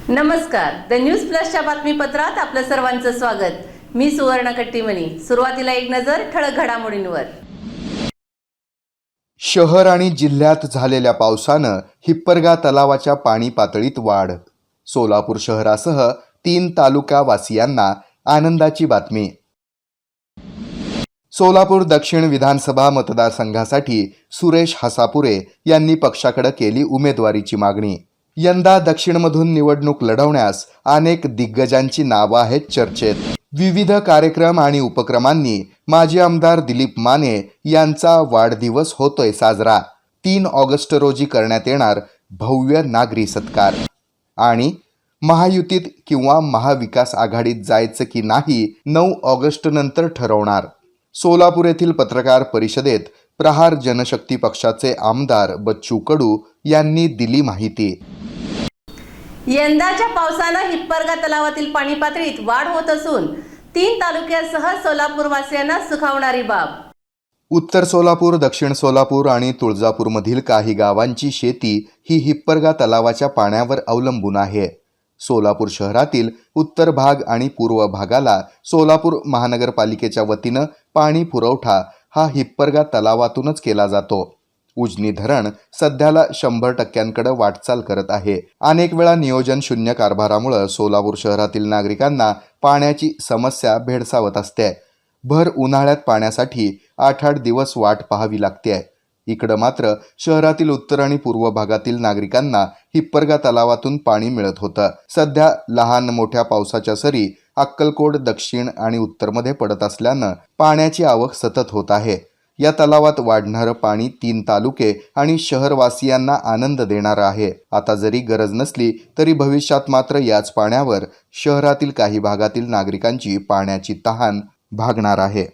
नमस्कार, the news प्लसच्या बातमीपत्रात आपलं सर्वांचं स्वागत। मी सुवर्ण कट्टीमणी। सुरुवातीला एक नजर ठळक घडामोडींवर। शहर आणि जिल्ह्यात झालेल्या पावसानं हिप्परगा तलावाच्या पाणी पातळीत वाढ। सोलापूर शहरासह 3 तालुकावासियांना आनंदाची बातमी। सोलापूर दक्षिण विधानसभा मतदारसंघासाठी सुरेश हसापुरे यांनी पक्षाकडे केली उमेदवारीची मागणी। यंदा दक्षिणमधून निवडणूक लढवण्यास अनेक दिग्गजांची नावं आहेत चर्चेत। विविध कार्यक्रम आणि उपक्रमांनी माजी आमदार दिलीप माने यांचा वाढदिवस होतोय साजरा। 3 ऑगस्ट रोजी करण्यात येणार भव्य नागरी सत्कार। आणि महायुतीत किंवा महाविकास आघाडीत जायचं की नाही 9 ऑगस्ट नंतर ठरवणार। सोलापूर येथील पत्रकार परिषदेत प्रहार जनशक्ती पक्षाचे आमदार बच्चू कडू यांनी दिली माहिती। यंदाच्या पावसानं हिप्परगा तलावातील पाणी पातळीत वाढ होत असून 3 तालुक्यासह सोलापूर वासियांना सुखावणारी बाब। उत्तर सोलापूर, दक्षिण सोलापूर आणि तुळजापूरमधील काही गावांची शेती ही हिप्परगा तलावाच्या पाण्यावर अवलंबून आहे। सोलापूर शहरातील उत्तर भाग आणि पूर्व भागाला सोलापूर महानगरपालिकेच्या वतीनं पाणी पुरवठा हा हिप्परगा तलावातूनच केला जातो। उजनी धरण सध्याला 100% वाटचाल करत आहे। अनेक वेळा नियोजन शून्य कारभारामुळे सोलापूर शहरातील नागरिकांना पाण्याची समस्या भेडसावत असते। भर उन्हाळ्यात पाण्यासाठी 8-8 दिवस वाट पाहावी लागते। इकडं मात्र शहरातील उत्तर आणि पूर्व भागातील नागरिकांना हिप्परगा तलावातून पाणी मिळत होतं। सध्या लहान मोठ्या पावसाच्या सरी अक्कलकोट, दक्षिण आणि उत्तरमध्ये पडत असल्यानं पाण्याची आवक सतत होत आहे। या तलावात वाढणारं पाणी 3 तालुके आणि शहरवासियांना आनंद देणार आहे। आता जरी गरज नसली तरी भविष्यात मात्र याच पाण्यावर शहरातील काही भागातील नागरिकांची पाण्याची तहान भागणार आहे।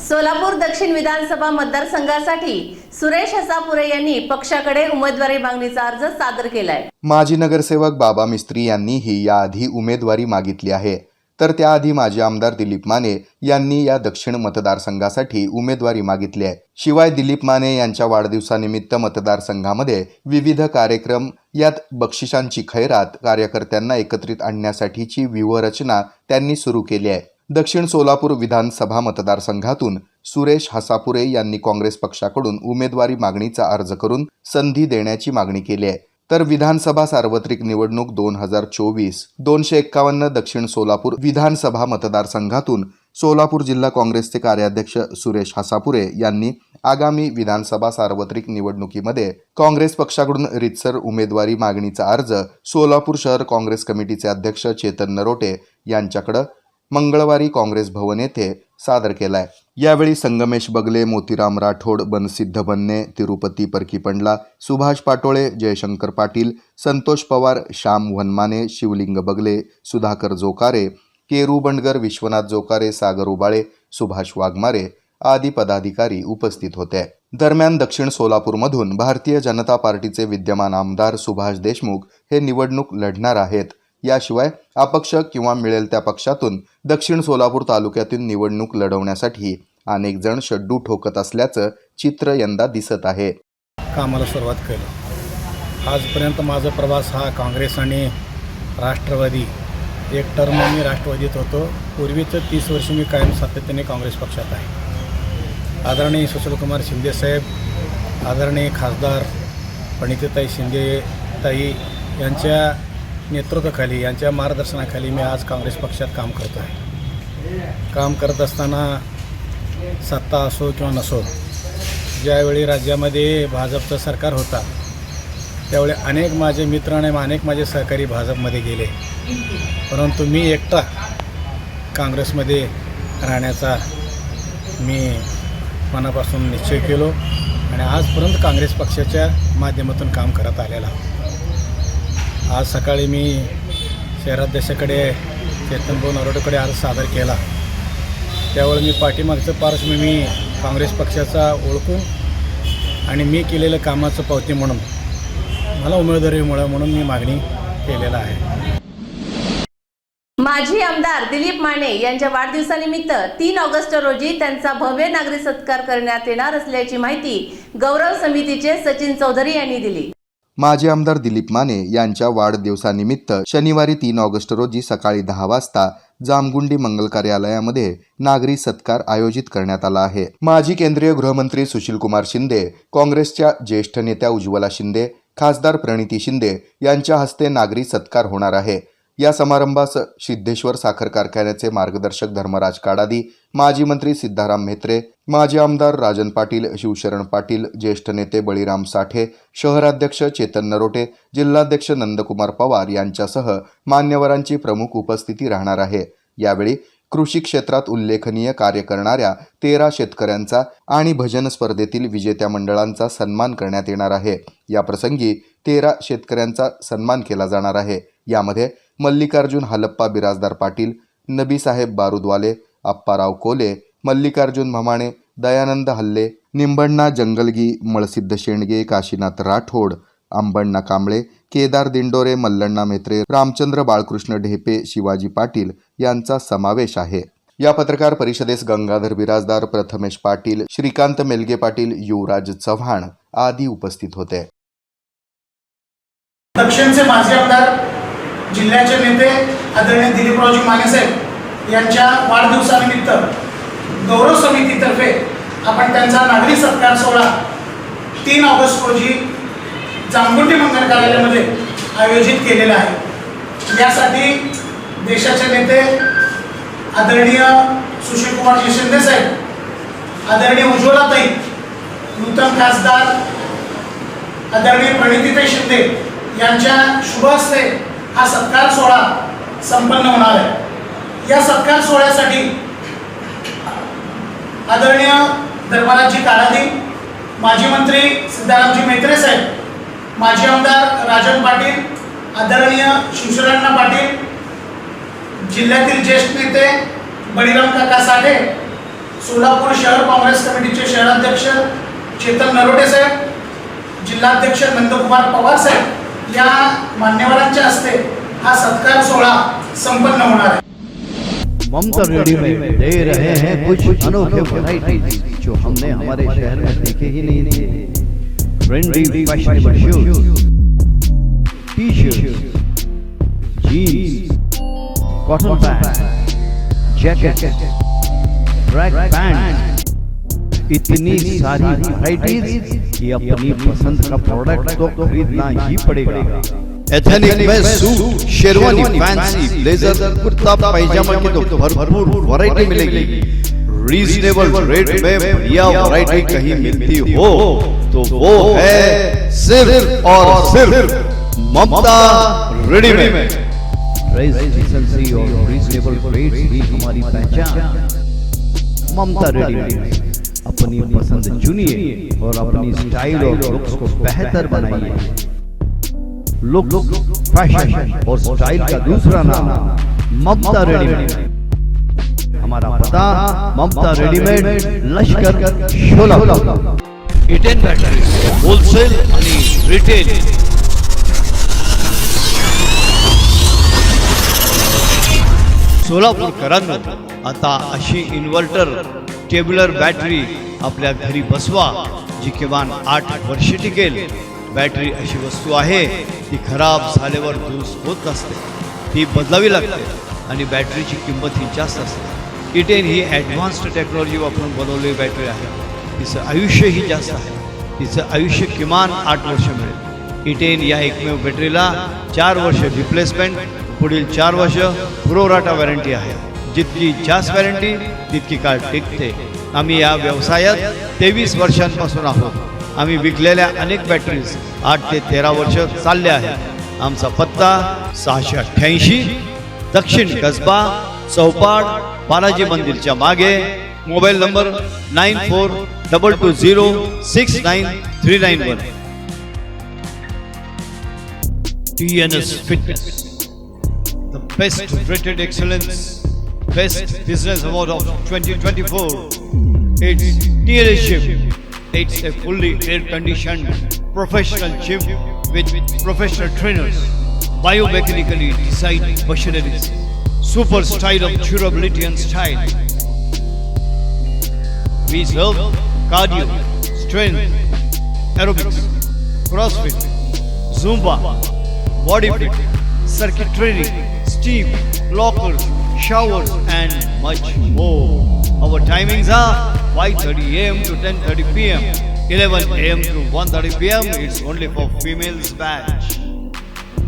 सोलापूर दक्षिण विधानसभा मतदारसंघासाठी सुरेश हसापुरे यांनी पक्षाकडे उमेदवारी मागणीचा अर्ज सादर केलाय। माजी नगरसेवक बाबा मिस्त्री यांनीही याआधी उमेदवारी मागितली आहे, तर त्याआधी माजी आमदार दिलीप माने यांनी या दक्षिण मतदारसंघासाठी उमेदवारी मागितली आहे। शिवाय दिलीप माने यांच्या वाढदिवसानिमित्त मतदारसंघामध्ये विविध कार्यक्रम, यात बक्षिसांची खैरात, कार्यकर्त्यांना एकत्रित आणण्यासाठीची व्यूहरचना त्यांनी सुरू केली आहे। दक्षिण सोलापूर विधानसभा मतदारसंघातून सुरेश हसापुरे यांनी काँग्रेस पक्षाकडून उमेदवारी मागणीचा अर्ज करून संधी देण्याची मागणी केली आहे। तर विधानसभा सार्वत्रिक निवडणूक 2024 251 दक्षिण सोलापूर विधानसभा मतदारसंघातून सोलापूर जिल्हा काँग्रेसचे कार्याध्यक्ष सुरेश हसापुरे यांनी आगामी विधानसभा सार्वत्रिक निवडणुकीमध्ये काँग्रेस पक्षाकडून रितसर उमेदवारी मागणीचा अर्ज सोलापूर शहर काँग्रेस कमिटीचे अध्यक्ष चेतन नरोटे यांच्याकडे मंगळवारी काँग्रेस भवन येथे सादर केलाय। यावेळी संगमेश बगले, मोतीराम राठोड, बनसिद्ध बन्ने, तिरुपती परकीपंडला, सुभाष पाटोळे, जयशंकर पाटील, संतोष पवार, श्याम वनमाने, शिवलिंग बगले, सुधाकर जोकारे, केरू बंडगर, विश्वनाथ जोकारे, सागर उबाळे, सुभाष वाघमारे आदी पदाधिकारी उपस्थित होते। दरम्यान दक्षिण सोलापूरमधून भारतीय जनता पार्टीचे विद्यमान आमदार सुभाष देशमुख हे निवडणूक लढणार आहेत। याशिवाय अपक्ष किंवा मिळेल त्या पक्षातून दक्षिण सोलापूर तालुक्यातील निवडणूक लढवण्यासाठी अनेक जण शड्डू ठोकत असल्याचं चित्र यंदा दिसत आहे। कामाला सुरुवात केली। आजपर्यंत माझा प्रवास हा काँग्रेस आणि राष्ट्रवादी, एक टर्म मी राष्ट्रवादीत होतो। पूर्वीचं 30 वर्ष मी कायम सातत्याने काँग्रेस पक्षात आहे। आदरणीय सुशीलकुमार शिंदे साहेब, आदरणीय खासदार प्रणितीताई शिंदे ताई यांच्या नेतृत्वाखाली, यांच्या मार्गदर्शनाखाली मी आज काँग्रेस पक्षात काम करतो आहे। काम करत असताना सत्ता असो किंवा नसो, ज्यावेळी राज्यामध्ये भाजपचं सरकार होता त्यावेळी अनेक माझे मित्र आणि अनेक माझे सहकारी भाजपमध्ये गेले, परंतु मी एकटा काँग्रेसमध्ये राहण्याचा मी मनापासून निश्चय केलो आणि आजपर्यंत काँग्रेस पक्षाच्या माध्यमातून काम करत आलेला। आज सकाळी मी शहराध्यक्षाकडे चेतनभाऊ नरोटेकडे अर्ज सादर केला। त्यावेळी मी पाठीमागचं पार्श्वभूमी मी काँग्रेस पक्षाचा ओळखून आणि मी केलेलं कामाचं पावती म्हणून मला उमेदवारी म्हणून मी मागणी केलेला आहे। माजी आमदार दिलीप माने यांच्या वाढदिवसानिमित्त 3 ऑगस्ट रोजी त्यांचा भव्य नागरी सत्कार करण्यात येणार असल्याची माहिती गौरव समितीचे सचिन चौधरी यांनी दिली। माजी आमदार दिलीप माने यांच्या वाढदिवसानिमित्त शनिवारी 3 ऑगस्ट रोजी सकाळी 10 वाजता जामगुंडी मंगल कार्यालयामध्ये नागरी सत्कार आयोजित करण्यात आला आहे. माजी केंद्रीय गृहमंत्री सुशीलकुमार शिंदे, काँग्रेसच्या ज्येष्ठ नेत्या उज्ज्वला शिंदे, खासदार प्रणिती शिंदे यांच्या हस्ते नागरी सत्कार होणार आहे. या समारंभास सिद्धेश्वर साखर कारखान्याचे मार्गदर्शक धर्मराज काडादी, माजी मंत्री सिद्धाराम म्हेत्रे, माजी आमदार राजन पाटील, शिवशरण पाटील, ज्येष्ठ नेते बळीराम साठे, शहराध्यक्ष चेतन नरोटे, जिल्हाध्यक्ष नंदकुमार पवार यांच्यासह मान्यवरांची प्रमुख उपस्थिती राहणार आहे. यावेळी कृषी क्षेत्रात उल्लेखनीय कार्य करणाऱ्या 13 शेतकऱ्यांचा आणि भजन स्पर्धेतील विजेत्या मंडळांचा सन्मान करण्यात येणार आहे. या प्रसंगी 13 शेतकऱ्यांचा सन्मान केला जाणार आहे. यामध्ये मल्लिकार्जुन हलप्पा बिराजदार पाटील, नबीसाहेब बारुदवाले, अप्पाराव कोले, मल्लिकार्जुन भमाणे, दयानंद हल्ले, निंबण्णा जंगलगी, मळसिद्ध शेंडगे, काशीनाथ राठोड, अंबण्णा कांबळे, केदार दिंडोरे, मल्लण्णा म्हेत्रे, रामचंद्र बाळकृष्ण ढेपे, शिवाजी पाटील यांचा समावेश आहे. या पत्रकार परिषदेस गंगाधर बिराजदार, प्रथमेश पाटील, श्रीकांत मेलगे पाटील, युवराज चव्हाण आदी उपस्थित होते. दक्षिणचे माजी आमदार जिल्ह्याचे नेते आदरणीय दिलीपरावजी मानेसाहेब यांच्या वाढदिवसानिमित्त गौरव समितीतर्फे आपण त्यांचा नागरी सत्कार सोहळा 3 ऑगस्ट रोजी जामगुंडी मंगल कार्यालयामध्ये आयोजित केलेला आहे. यासाठी देशाचे नेते आदरणीय सुशीलकुमारजी शिंदे साहेब, आदरणीय उज्ज्वलाताई, नूतन खासदार आदरणीय प्रणितीताई शिंदे यांच्या शुभ हस्ते हा सत्कार सोहळा संपन्न होणार आहे. या सत्कार सोहळ्यासाठी आदरणीय धर्मराजजी काडादी, माजी मंत्री सिद्धारामजी म्हेत्रे साहेब, माजी आमदार राजन पाटील, आदरणीय शिवशरण पाटील, जिल्ह्यातील ज्येष्ठ नेते बळीराम काका साठे, सोलापूर शहर काँग्रेस कमिटीचे शहराध्यक्ष चेतन नरोटे साहेब, जिल्हाध्यक्ष नंदकुमार पवार साहेब या मान्यवरांच्या हस्ते हा सत्कार सोहळा संपन्न होणार आहे. ममता रेडी में दे रहे हैं कुछ अनोखे वैरायटीज जो हमने हमारे शहर में देखे ही नहीं थे. Trendy fashionable shoes, T-shirt, jeans, cotton pant, jacket, track pant, इतनी सारी वैरायटीज कि अपनी पसंद का प्रोडक्ट तो खरीदना ही पड़ेगा. एथनिक में सूट, शेरवानी, फैंसी, ब्लेजर, कुर्ता पैजामा की तो भरपूर वैरायटी मिलेगी. रीजनेबल रेट में बढ़िया वैरायटी कहीं मिलती हो तो वो है सिर्फ और सिर्फ ममता रेडीमेड. प्राइस डिसेंसी और रीजनेबल रेट्स भी हमारी पहचान. ममता रेडीमेड. अपनी पसंद चुनिए और अपनी स्टाइल और लुक्स को बेहतर बनाइए. लुक, फैशन और स्टाइल का दूसरा नाम ममता रेडीमेड. हमारा पता ममता रेडीमेड, लश्कर, शोलापुर. इटेन बॅटरी होलसेल आणि रिटेल. सोलापूरकरांनो, आता अशी इन्व्हर्टर टेब्युलर बॅटरी आपल्या घरी बसवा जी किमान 8 वर्षे टिकेल. बॅटरी अशी वस्तू आहे ती खराब झाल्यावर दुरुस्त होत नसते, ती बदलावी लागते आणि बॅटरीची किंमत ही जास्त असते. इटेन ही ॲडव्हान्स्ड टेक्नॉलॉजी वापरून बनवलेली बॅटरी आहे. तिचं आयुष्यही जास्त आहे. तिचं आयुष्य किमान 8 वर्ष मिळेल. इटेन या एकमेव बॅटरीला 4 वर्ष रिप्लेसमेंट, पुढील 4 वर्ष प्रोराटा वॉरंटी आहे. जितकी जास्त वॉरंटी तितकी काळ टिकते. आम्ही या व्यवसायात 23 वर्षांपासून आहोत. आम्ही विकलेल्या अनेक बॅटरीज 8 ते 13 वर्ष चालल्या आहेत. आमचा पत्ता 688 दक्षिण कसबा, चौपाड, बालाजी मंदिरच्या मागे. Mobile number 9422069391. TNS Fitness, the best rated excellence, best business award of 2024. It's TNS Gym. It's a fully air-conditioned professional gym with professional trainers, biomechanically designed machineries, super style of durability and style. We serve cardio, strength, aerobics, CrossFit, Zumba, body fit, circuit training, steam, lockers, showers and much more. Our timings are 5:30 a.m. to 10:30 p.m. 11 a.m. to 1:30 p.m. It's only for females batch.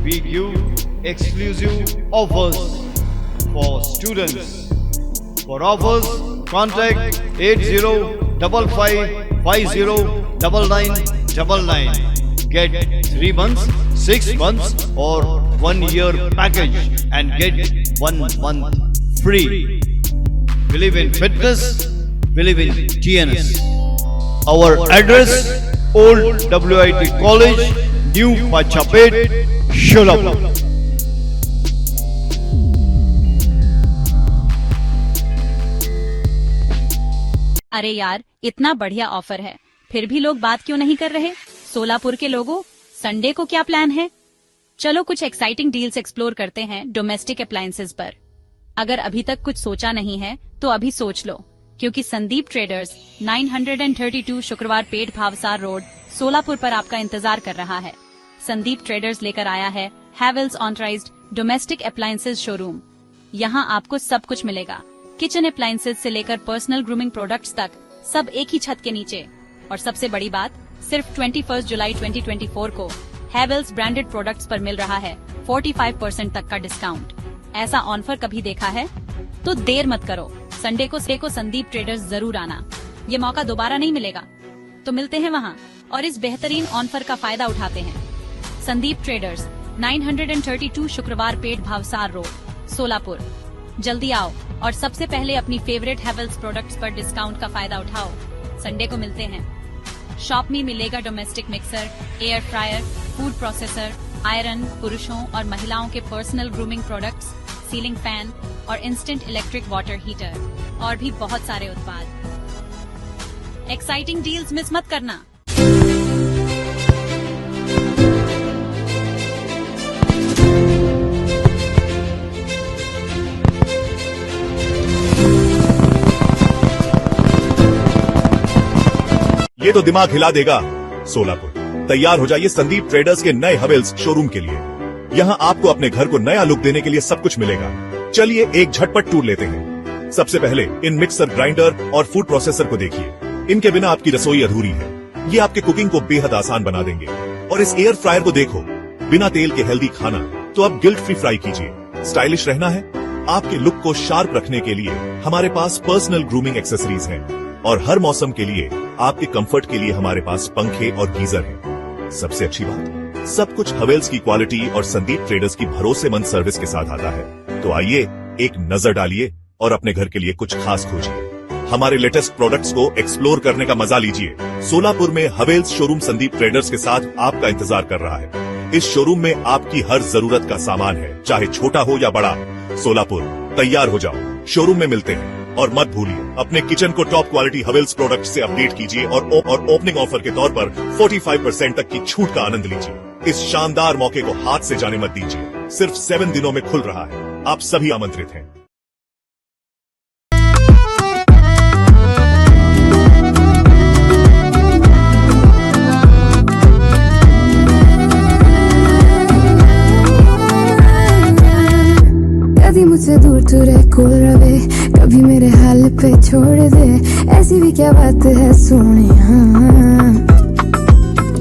We give exclusive offers for students. For offers, contact 8055509999. Get 3 months, 6 months or 1 year package and get 1 month free. Believe in fitness, believe in TNS. Our address, Old WIT College, New Pachapet, Sholapur. अरे यार, इतना बढ़िया offer है, फिर भी लोग बात क्यों नहीं कर रहे? सोलापुर के लोगों, संडे को क्या प्लान है? चलो कुछ एक्साइटिंग डील्स एक्सप्लोर करते हैं डोमेस्टिक अप्लायंसेस पर। अगर अभी तक कुछ सोचा नहीं है तो अभी सोच लो, क्योंकि संदीप ट्रेडर्स 932 शुक्रवार पेट भावसार रोड, सोलापुर पर आपका इंतजार कर रहा है। संदीप ट्रेडर्स लेकर आया है Havells authorised domestic appliances showroom. यहाँ आपको सब कुछ मिलेगा, किचन अप्लायंसेस से लेकर पर्सनल ग्रूमिंग प्रोडक्ट्स तक, सब एक ही छत के नीचे। और सबसे बड़ी बात, सिर्फ 21 जुलाई 2024 को हैवेल्स ब्रांडेड प्रोडक्ट्स पर मिल रहा है 45% तक का डिस्काउंट। ऐसा ऑफर कभी देखा है? तो देर मत करो, संडे को संदीप ट्रेडर्स जरूर आना। ये मौका दोबारा नहीं मिलेगा, तो मिलते हैं वहाँ और इस बेहतरीन ऑफर का फायदा उठाते हैं। संदीप ट्रेडर्स 932 शुक्रवार पेट भावसार रोड, सोलापुर। जल्दी आओ और सबसे पहले अपनी फेवरेट हैवेल्स प्रोडक्ट्स पर डिस्काउंट का फायदा उठाओ। संडे को मिलते हैं। शॉप में मिलेगा domestic mixer, air fryer, food processor, iron, पुरुषों और महिलाओं के personal grooming products, ceiling fan और इंस्टेंट इलेक्ट्रिक वाटर हीटर और भी बहुत सारे उत्पाद। एक्साइटिंग डील्स मिस मत करना। ये तो दिमाग हिला देगा। सोलापुर, तैयार हो जाइए संदीप ट्रेडर्स के नए हवेल्स शोरूम के लिए। यहाँ आपको अपने घर को नया लुक देने के लिए सब कुछ मिलेगा। चलिए एक झटपट टूर लेते हैं। सबसे पहले इन मिक्सर, ग्राइंडर और फूड प्रोसेसर को देखिए। इनके बिना आपकी रसोई अधूरी है। ये आपके कुकिंग को बेहद आसान बना देंगे। और इस एयर फ्रायर को देखो, बिना तेल के हेल्दी खाना तो अब गिल्ट फ्री फ्राई कीजिए। स्टाइलिश रहना है? आपके लुक को शार्प रखने के लिए हमारे पास पर्सनल ग्रूमिंग एक्सेसरीज हैं। और हर मौसम के लिए आपके कंफर्ट के लिए हमारे पास पंखे और गीजर हैं। सबसे अच्छी बात, सब कुछ हवेल्स की क्वालिटी और संदीप ट्रेडर्स की भरोसेमंद सर्विस के साथ आता है। तो आइए एक नजर डालिए और अपने घर के लिए कुछ खास खोजिए। हमारे लेटेस्ट प्रोडक्ट्स को एक्सप्लोर करने का मजा लीजिए। सोलापुर में हवेल्स शोरूम संदीप ट्रेडर्स के साथ आपका इंतजार कर रहा है। इस शोरूम में आपकी हर जरूरत का सामान है, चाहे छोटा हो या बड़ा। सोलापुर, तैयार हो जाओ, शोरूम में मिलते हैं। और मत भूलिए, अपने किचन को टॉप क्वालिटी हवेल्स प्रोडक्ट से अपडेट कीजिए और ओपनिंग ऑफर के तौर पर 45% तक की छूट का आनंद लीजिए। इस शानदार मौके को हाथ से जाने मत दीजिए। सिर्फ 7 दिनों में खुल रहा है। आप सभी आमंत्रित हैं। कभी मुझसे दूर तू रह, कोल रहे, कभी मेरे हाल पे छोड़ दे। ऐसी भी क्या बात है सोनिया,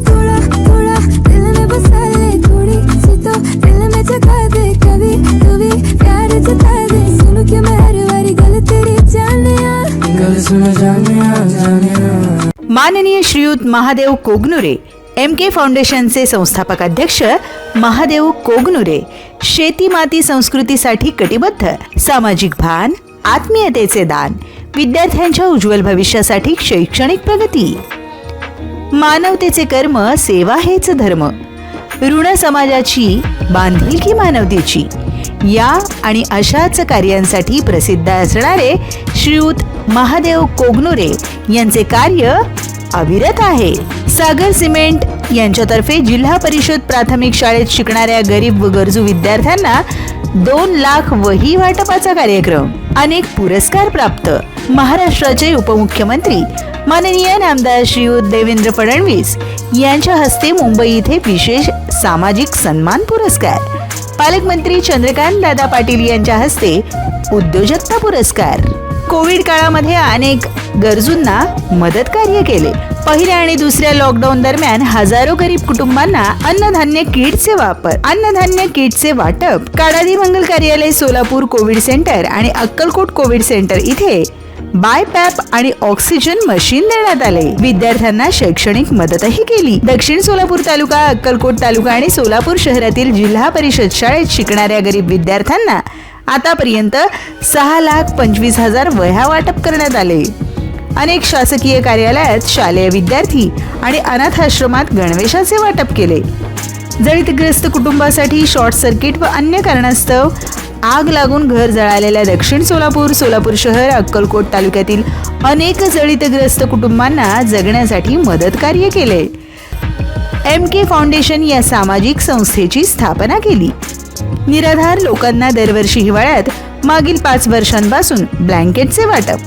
थोड़ा थोड़ा दिल में बसा ले, थोड़ी सी तो दिल में जगा दे। कभी तू भी प्यार जता दे, सुन के मैं हर बारी गल तेरी जानिया, गल सुन जानिया। माननीय श्रीयुत महादेव कोगनुरे, MK फाउंडेशनचे संस्थापक अध्यक्ष महादेव कोगनुरे, शेती माती संस्कृतीसाठी कटिबद्ध, सामाजिक भान, आत्मीयतेचे दान, विद्यार्थ्यांच्या उज्ज्वल भविष्यासाठी शैक्षणिक प्रगती, मानवतेचे कर्म, सेवा हेच धर्म, ऋण समाजाची, बांधिलकी मानवतेची, या आणि अशाच कार्यांसाठी प्रसिद्ध असणारे श्रीयुत महादेव कोगनुरे यांचे कार्य अविरत आहे. सागर सिमेंट यांच्यातर्फे जिल्हा परिषद प्राथमिक शाळेत शिकणाऱ्या गरीब व गरजू विद्यार्थ्यांना 2 लाख वही वाटपाचा कार्यक्रम, अनेक पुरस्कार प्राप्त, महाराष्ट्राचे उपमुख्यमंत्री माननीय नामदार श्रीयुत देवेंद्र फडणवीस यांच्या हस्ते मुंबई येथे विशेष सामाजिक सन्मान पुरस्कार, पालकमंत्री चंद्रकांत दादा पाटील यांच्या हस्ते उद्योजकता पुरस्कार. कोविड काळामध्ये अनेक गरजूंना मदत कार्य केले. पहिल्या आणि दुसऱ्या लॉकडाऊन दरम्यान हजारो गरीब कुटुंबांना अन्नधान्य किटचे वाटप काडादी मंगल कार्यालय सोलापूर कोविड सेंटर आणि अक्कलकोट कोविड सेंटर इथे बायपॅप आणि ऑक्सिजन मशीन देण्यात आले. विद्यार्थ्यांना शैक्षणिक मदतही केली. दक्षिण सोलापूर तालुका, अक्कलकोट तालुका आणि सोलापूर शहरातील जिल्हा परिषद शाळेत शिकणाऱ्या गरीब विद्यार्थ्यांना आतापर्यंत 6,25,000 वह्या वाटप करण्यात आले. अनेक शासकीय कार्यालयात शालेय विद्यार्थी आणि अनाथाश्रमात गणवेशाचे वाटप केले. जळीतग्रस्त कुटुंबासाठी शॉर्ट सर्किट व अन्य कारणास्तव आग लागून घर जळालेल्या दक्षिण सोलापूर, सोलापूर शहर, अक्कलकोट तालुक्यातील अनेक जळीतग्रस्त कुटुंबांना जगण्यासाठी मदत कार्य केले. MK फाउंडेशन या सामाजिक संस्थेची स्थापना केली. निराधार लोकांना दरवर्षी हिवाळ्यात मागील 5 वर्षांपासून ब्लँकेटचे वाटप.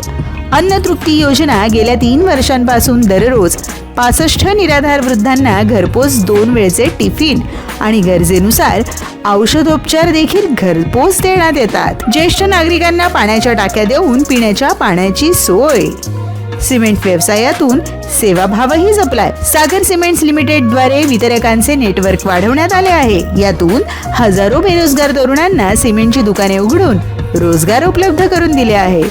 अन्नतृप्ती योजना गेल्या 3 वर्षांपासून दररोज 65 निराधार वृद्धांना घरपोच 2 वेळचे टिफिन आणि गरजेनुसार औषधोपचार देखील घरपोच देण्यात येतात. ज्येष्ठ नागरिकांना पाण्याच्या टाक्या देऊन पिण्याच्या पाण्याची सोय. सिमेंट व्यवसायातून सेवाभावही जपलाय. सागर सिमेंट्स लिमिटेड द्वारे वितरकांचे नेटवर्क वाढवण्यात आले आहे. यातून हजारो बेरोजगार तरुणांना सिमेंटची दुकाने उघडून रोजगार उपलब्ध करून दिले आहे.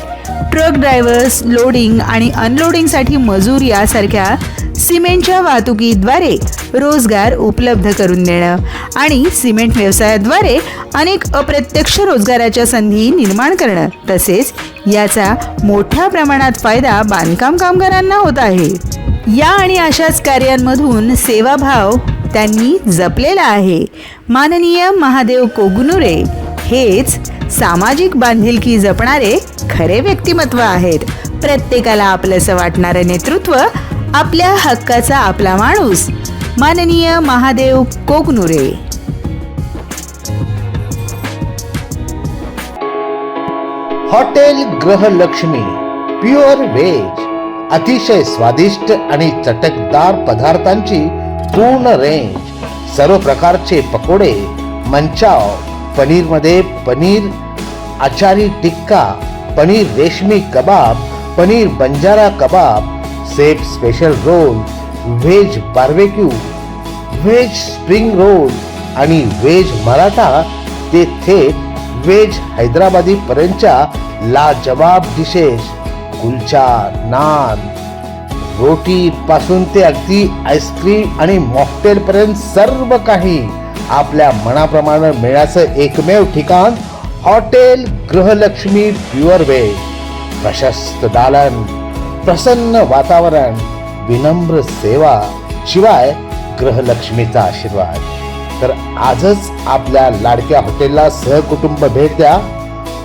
ट्रक ड्रायव्हर्स, लोडिंग आणि अनलोडिंग साठी मजूर यासारख्या सिमेंटच्या वाहतुकीद्वारे रोजगार उपलब्ध करून देणं आणि सिमेंट व्यवसायाद्वारे अनेक अप्रत्यक्ष रोजगाराच्या संधी निर्माण करणं, तसेच याचा मोठ्या प्रमाणात फायदा बांधकाम कामगारांना होत आहे. या आणि अशाच कार्यांमधून सेवाभाव त्यांनी जपलेला आहे. माननीय महादेव कोगनुरे हेच सामाजिक बांधिलकी जपणारे खरे व्यक्तिमत्व आहेत. प्रत्येकाला आपलंसं वाटणारं नेतृत्व, आपल्या हक्काचा आपला माणूस, माननीय Mahadev कोगनुरे. Hotel Grihalakshmi pure veg, अतिशय स्वादिष्ट आणि चटकदार पदार्थांची पूर्ण रेंज. सर्व प्रकारचे पकोडे, मंचाव, पनीर मध्ये पनीर आचारी tikka, paneer reshmi kebab, paneer banjara kebab, chef special roll, veg barbecue, veg spring roll आणि व्हेज मराठा ते थेट व्हेज हैदराबादी पर्यंतच्या लाजवाब डिशेस. कुलचा, नान, रोटी पासून ते अगदी आईस्क्रीम आणि मॉकटेल पर्यंत सर्व काही आपल्या मनाप्रमाणे मिळण्याचं एकमेव ठिकाण हॉटेल गृहलक्ष्मी प्युअर व्हेज. प्रशस्त दालन, प्रसन्न वातावरण, विनम्र सेवा, शिवाय गृहलक्ष्मीचा आशीर्वाद. तर आजच आपल्या लाडक्या हॉटेलला सहकुटुंब भेट द्या.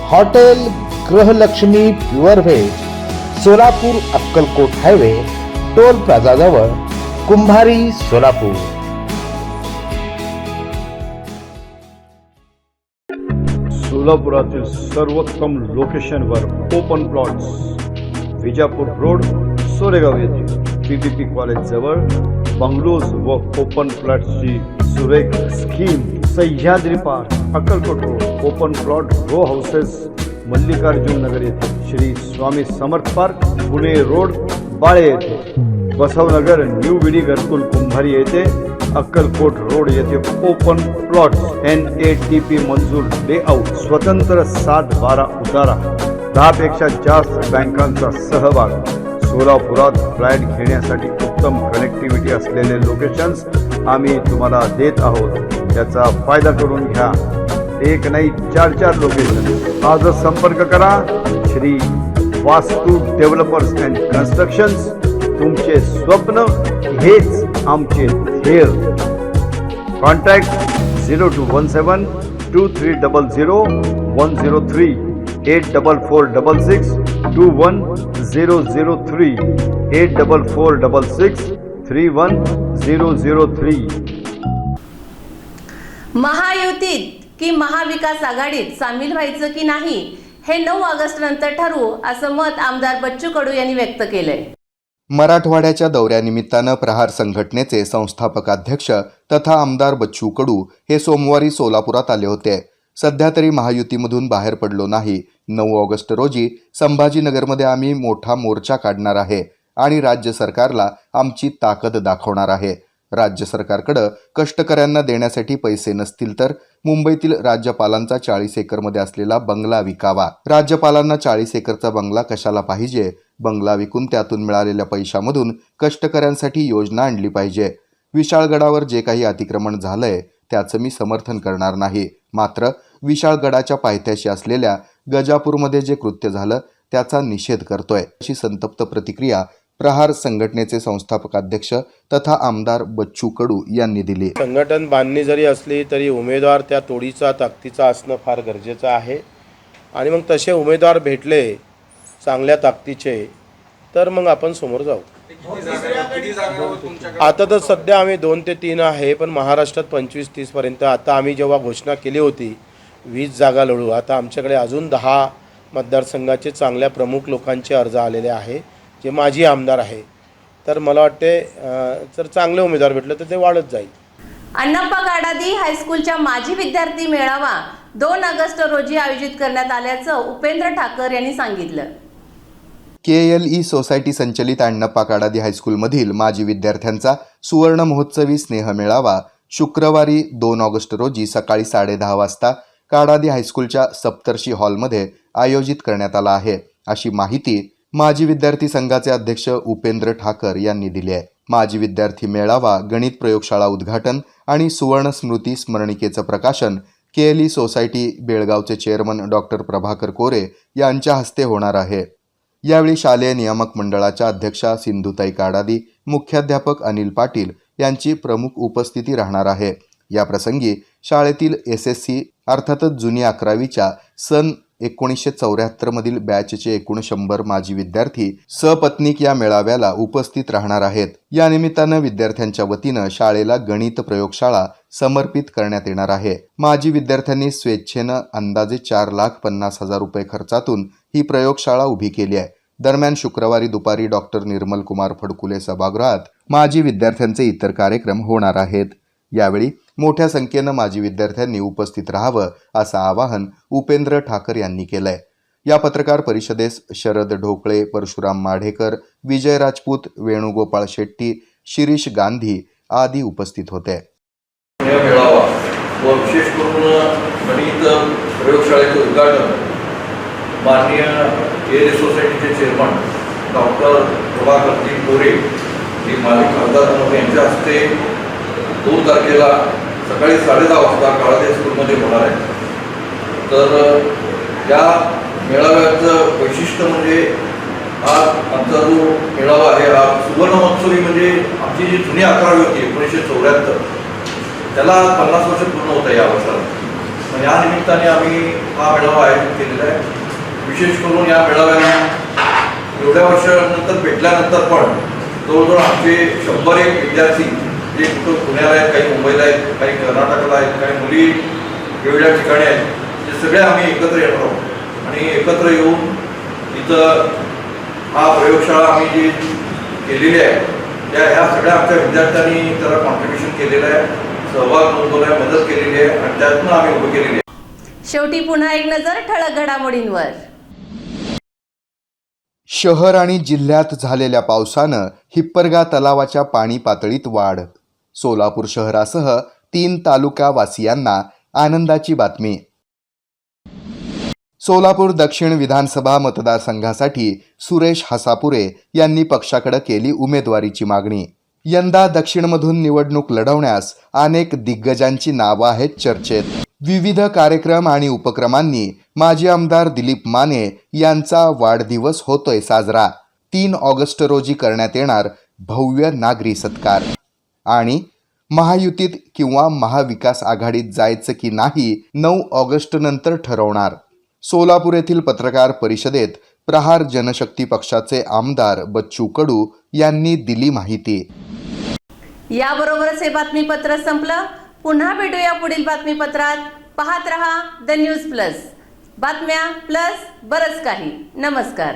Hotel Grihalakshmi pure veg, Solapur Akkalkot highway, toll plaza जवळ, कुंभारी, सोलापूर. सोलापुरातील सर्वोत्तम लोकेशनवर open plots, Vijapur road, Soregaon येथे PPP कॉलेज जवळ बंगलोज व ओपन प्लॉट्सची सुरेख scheme. Sahyadri park, Akkalkot road, open plot row houses, Mallikarjun Nagar येथे श्री स्वामी समर्थ पार्क, पुणे रोड, बाळे येथे, बसवनगर, न्यू विडी घरकुल, कुंभारी येथे, अक्कलकोट रोड येथे ओपन प्लॉट, NATP मंजूर लेआउट, स्वतंत्र 7-12 उतारा, 10 पेक्षा जास्त बँकांचा सहभाग. सोलापुरात फ्लॅट घेण्यासाठी उत्तम कनेक्टिव्हिटी असलेले लोकेशन्स आम्ही तुम्हाला देत आहोत. त्याचा फायदा करून घ्या. एक नाही 4 लोकेशन. आजच संपर्क करा. श्री वास्तू डेव्हलपर्स अँड कन्स्ट्रक्शन्स. तुमचे स्वप्न हेच आमचे ध्येय. कॉन्टॅक्ट 0217 2300 103 84466 21003 84466 31003. महायुतीत की महाविकास आघाडीत सामील व्हायचं की नाही हे 9 ऑगस्ट नंतर ठरवू असं मत आमदार बच्चू कडू यांनी व्यक्त केलंय. मराठवाड्याच्या दौऱ्यानिमित्तानं प्रहार संघटनेचे संस्थापक अध्यक्ष तथा आमदार बच्चू कडू हे सोमवारी सोलापुरात आले होते. सध्या तरी महायुतीमधून बाहेर पडलो नाही. 9 ऑगस्ट रोजी संभाजीनगरमध्ये आम्ही मोठा मोर्चा काढणार आहे आणि राज्य सरकारला आमची ताकद दाखवणार आहे. राज्य सरकारकडं कष्टकऱ्यांना देण्यासाठी पैसे नसतील तर मुंबईतील राज्यपालांचा 40 एकरमध्ये असलेला बंगला विकावा. राज्यपालांना 40 एकरचा बंगला कशाला पाहिजे? बंगला विकून त्यातून मिळालेल्या पैशामधून कष्टकऱ्यांसाठी योजना आणली पाहिजे. विशाळगडावर जे काही अतिक्रमण झालंय त्याचं मी समर्थन करणार नाही. मात्र विशाळगडाच्या पायथ्याशी असलेल्या गजापूरमध्ये जे कृत्य झालं त्याचा निषेध करतोय, अशी संतप्त प्रतिक्रिया प्रहार संघटनेचे संस्थापक अध्यक्ष तथा आमदार बच्चू कडू यांनी दिली. संघटन बांधणी जरी असली तरी उमेदवार त्या तोडीचा ताकदीचा असणं फार गरजेचं आहे आणि मग तसे उमेदवार भेटले चांगल्या ताकदीचे तर मग आपण समोर जाऊ. आता तर सध्या आम्ही 2 ते 3 आहे, पण महाराष्ट्रात 25-30 पर्यंत. आता आम्ही जेव्हा घोषणा केली होती 20 जागा लढू, आता आमच्याकडे अजून 10 मतदारसंघाचे चांगल्या प्रमुख लोकांचे अर्ज आलेले आहे जे माजी आमदार आहे. तर मला वाटते जर चांगले उमेदवार भेटले तर ते वाढत जाईल. अण्णाप्पा काडादी हायस्कूलच्या माजी विद्यार्थी मेळावा 2 ऑगस्ट रोजी आयोजित करण्यात आल्याचं उपेंद्र ठाकर यांनी सांगितलं. KLE सोसायटी संचलित अण्णाप्पा काडादी हायस्कूलमधील माजी विद्यार्थ्यांचा सुवर्ण महोत्सवी स्नेह मेळावा शुक्रवारी 2 ऑगस्ट रोजी सकाळी 10:30 वाजता काडादी हायस्कूलच्या सप्तर्षी हॉलमध्ये आयोजित करण्यात आला आहे, अशी माहिती माजी विद्यार्थी संघाचे अध्यक्ष उपेंद्र ठाकर यांनी दिली आहे. माजी विद्यार्थी मेळावा, गणित प्रयोगशाळा उद्घाटन आणि सुवर्ण स्मृती स्मरणिकेचं प्रकाशन KLE सोसायटी बेळगावचे चेअरमन डॉक्टर प्रभाकर कोरे यांच्या हस्ते होणार आहे. यावेळी शालेय नियामक मंडळाच्या अध्यक्षा सिंधुताई काडादी, मुख्याध्यापक अनिल पाटील यांची प्रमुख उपस्थिती राहणार आहे. या प्रसंगी शाळेतील SSC अर्थातच जुनी 11वीच्या सन 1974 मधील बॅचचे एकूण 100 माजी विद्यार्थी सपत्नीक या मेळाव्याला उपस्थित राहणार आहेत. या निमित्तानं विद्यार्थ्यांच्या वतीनं शाळेला गणित प्रयोगशाळा समर्पित करण्यात येणार आहे. माजी विद्यार्थ्यांनी स्वेच्छेनं अंदाजे 4,50,000 रुपये खर्चातून ही प्रयोगशाळा उभी केली आहे. दरम्यान शुक्रवारी दुपारी डॉक्टर निर्मल कुमार फडकुले सभागृहात माजी विद्यार्थ्यांचे इतर कार्यक्रम होणार आहेत. यावेळी मोठ्या संख्येनं माजी विद्यार्थ्यांनी उपस्थित राहावं असं आवाहन उपेंद्र ठाकर यांनी केलंय. या पत्रकार परिषदेस शरद ढोकळे, परशुराम माढेकर, विजय राजपूत, वेणुगोपाळ शेट्टी, शिरीष गांधी आदी उपस्थित होते. मेळावा व विशेष करून गणित प्रयोगशाळेचे उद्घाटन माननीय KLE सोसायटीचे चेअरमन डॉक्टर प्रभाकर कोरे हे माजी खासदार यांच्या हस्ते 2 तारखेला सकाळी 10:30 वाजता काळादी स्कूलमध्ये होणार आहे. तर या मेळाव्याचं वैशिष्ट्य म्हणजे हा आमचा जो मेळावा आहे हा सुवर्ण महोत्सवी, म्हणजे आमची जी जुनी 11वी होती 1974 त्याला 50 वर्ष पूर्ण होत आहे या वर्षाला. मग या निमित्ताने आम्ही हा मेळावा आयोजित केलेला आहे. विशेष करून या मेळाव्याला एवढ्या वर्षानंतर भेटल्यानंतर पण जवळजवळ आमचे 101 विद्यार्थी जे कुठं पुण्याला आहेत, काही मुंबईला आहेत, काही कर्नाटकाला आहेत, काही मुली वेगवेगळ्या ठिकाणी आहेत, ते सगळे आम्ही एकत्र येणार आहोत आणि एकत्र येऊन इथं हा प्रयोगशाळा आम्ही जी केलेली आहे ह्या सगळ्या आमच्या विद्यार्थ्यांनी त्याला कॉन्ट्रीब्युशन केलेलं आहे, सहभाग नोंदवला आहे, मदत केलेली आहे आणि त्यातून आम्ही उभं केलेली आहे. शेवटी पुन्हा एक नजर ठळक घडामोडींवर. शहर आणि जिल्ह्यात झालेल्या पावसानं हिप्परगा तलावाच्या पाणी पातळीत वाढ. सोलापूर शहरासह 3 तालुकावासियांना आनंदाची बातमी. सोलापूर दक्षिण विधानसभा मतदारसंघासाठी सुरेश हसापुरे यांनी पक्षाकडे केली उमेदवारीची मागणी. यंदा दक्षिणमधून निवडणूक लढवण्यास अनेक दिग्गजांची नावं आहेत चर्चेत. विविध कार्यक्रम आणि उपक्रमांनी माजी आमदार दिलीप माने यांचा वाढदिवस होतोय साजरा. 3 ऑगस्ट रोजी करण्यात येणार भव्य नागरी सत्कार. आणि महायुतीत किंवा महाविकास आघाडीत जायचं की नाही 9 ऑगस्ट नंतर ठरवणार. सोलापूर येथील पत्रकार परिषदेत प्रहार जनशक्ती पक्षाचे आमदार बच्चू कडू यांनी दिली माहिती. याबरोबरच हे बातमीपत्र संपलं. पुन्हा भेटूया पुढील बातमीपत्रात. पाहत रहा द न्यूज प्लस. बातम्या प्लस बरंच काही. नमस्कार.